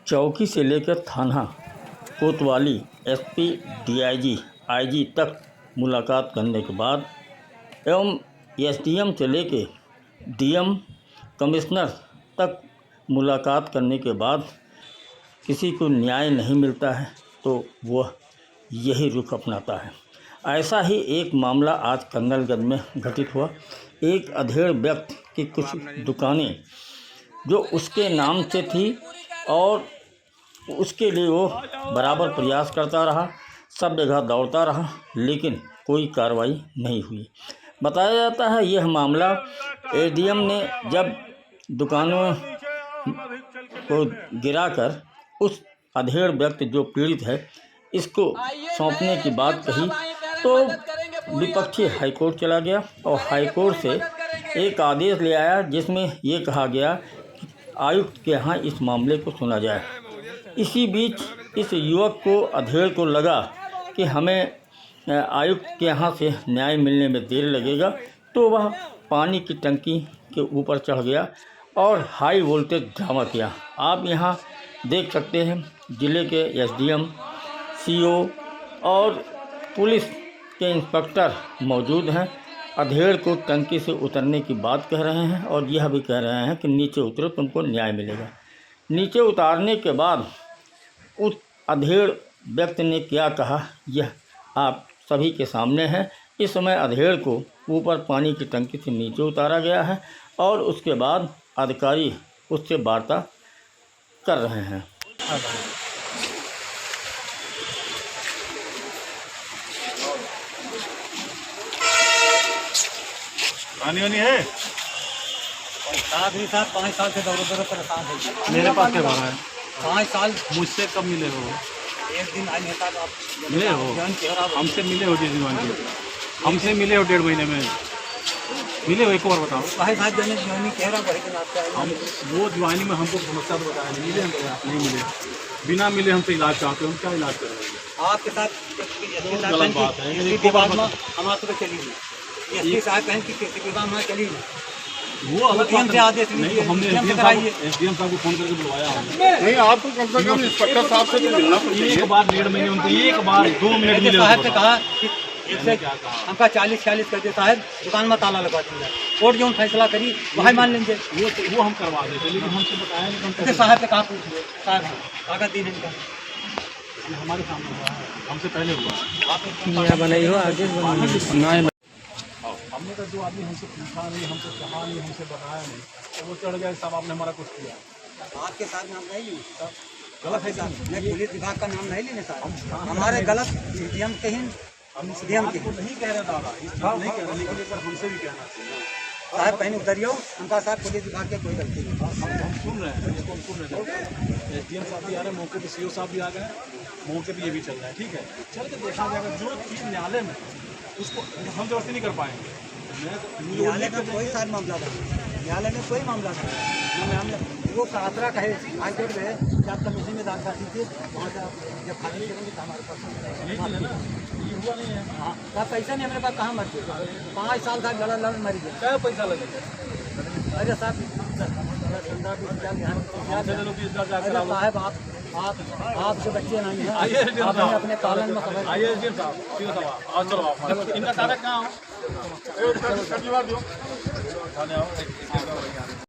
चौकी से लेकर थाना कोतवाली, एसपी, डीआईजी, आईजी तक मुलाकात करने के बाद एवं एसडीएम से लेकर डीएम, कमिश्नर तक मुलाकात करने के बाद किसी को न्याय नहीं मिलता है तो वह यही रुख अपनाता है। ऐसा ही एक मामला आज कंगलगंज में घटित हुआ। एक अधेड़ व्यक्ति की कुछ दुकानें जो उसके नाम से थी और उसके लिए वो बराबर प्रयास करता रहा, सब जगह दौड़ता रहा, लेकिन कोई कार्रवाई नहीं हुई। बताया जाता है यह मामला एडीएम ने जब दुकानों को गिराकर उस अधेड़ व्यक्ति जो पीड़ित है इसको सौंपने की बात कही तो विपक्षी हाईकोर्ट चला गया और हाईकोर्ट से एक आदेश ले आया जिसमें ये कहा गया कि आयुक्त के यहाँ इस मामले को सुना जाए। इसी बीच इस युवक को, अधेड़ को लगा कि हमें आयुक्त के यहाँ से न्याय मिलने में देर लगेगा, तो वह पानी की टंकी के ऊपर चढ़ गया और हाई वोल्टेज ड्रामा किया। आप यहाँ देख सकते हैं ज़िले के एसडीएम, सीओ और पुलिस के इंस्पेक्टर मौजूद हैं। अधेड़ को टंकी से उतरने की बात कह रहे हैं और यह भी कह रहे हैं कि नीचे उतरो, तुमको न्याय मिलेगा। नीचे उतारने के बाद उस अधेड़ व्यक्ति ने क्या कहा यह आप सभी के सामने है। इस समय अधेड़ को ऊपर पानी की टंकी से नीचे उतारा गया है और उसके बाद अधिकारी उससे वार्ता कर रहे हैं। पानी वानी है? साथ ही साथ 5 साल से दौड़ परेशान हो। मेरे पास क्या भरा है? 5 साल मुझसे कब मिले हो? एक दिन आई है साहब, आप मिले हो? हमसे मिले हो? हमसे मिले हो 1.5 महीने में मिले हो? एक बार बताओ। भाई साहब जाने ज्वाइनिंग कह रहा है हम वो ज्वाइनिंग में हमको समस्या तो बताया नहीं, मिले हम नहीं मिले, बिना मिले हमसे इलाज चाहते हो, हम क्या इलाज कर रहे हैं? आपके साथ गलत बात है। हमारे तो चली गई साहब कहें कि किसी के बाद हमारे चली वो अलग एसडीएम से आदेश नहीं, तो हमने एसडीएम साहब को फोन करके बुलवाया हमने। नहीं, आपको कम से कम इंस्पेक्टर साहब से तो मिलना चाहिए। एक बार 1.5 महीने उनको, एक बार 2 मिनट मिले साहब से कहा कि हमका 40-46 कर दे साहब, दुकान में ताला लगा दूंगा, कोर्ट जो फैसला करी वही मान लेंगे। वो हम करवा देते, लेकिन हमसे बताया नहीं। साहब से कहा पूछ लो, साहब कागज दिन इनका हमारे सामने हुआ है, हमसे पहले हुआ। आप बनाई हो आगे हमने तो जो आदमी हमसे पूछा नहीं, हमसे कहा नहीं, हमसे बताया नहीं, तो वो चढ़ गया साहब आपने हमारा कुछ किया। आपके साथ नाम नहीं ली गलत है क्या? मैं पुलिस विभाग का नाम नहीं लेने साहब, हमारे गलत डीएम कहीं डीएम के नहीं कह रहे दादा, इस बात नहीं कह रहे, लेकिन एक बार हमसे भी कहना चाहिए साहब कहीं उतरियो, उनका साहब पुलिस विभाग के कोई गलती नहीं। हम सुन रहे हैं, इसको हम सुन रहे हैं। एसडीएम साहब भी आ रहे हैं मौके पे, सीओ साहब भी आ गए, मौके पे ये भी चल रहा है। ठीक है, चल के देखा जाएगा जो चीज़ न्यायालय में उसको हम जबरदस्ती नहीं कर पाएंगे। न्यायालय का कोई साथ मामला नहीं, न्यायालय में कोई मामला नहीं। वो कातरा कहे हाईकोर्ट में कि आप कमीशन में दाखिल कीजिए, वहाँ से आप जब फाइनल करेंगे तो हमारे पास ये हुआ नहीं है। हाँ, पैसा नहीं हमारे पास, कहाँ मर गए? 5 साल था लड़ मर गए। क्या पैसा लगेगा? अरे साहब 15-20 साहब आपसे बच्चे नहीं हैं, आप अपने पालन में समझ। आइए साहब, चलो इनका तारक कहाँ हो?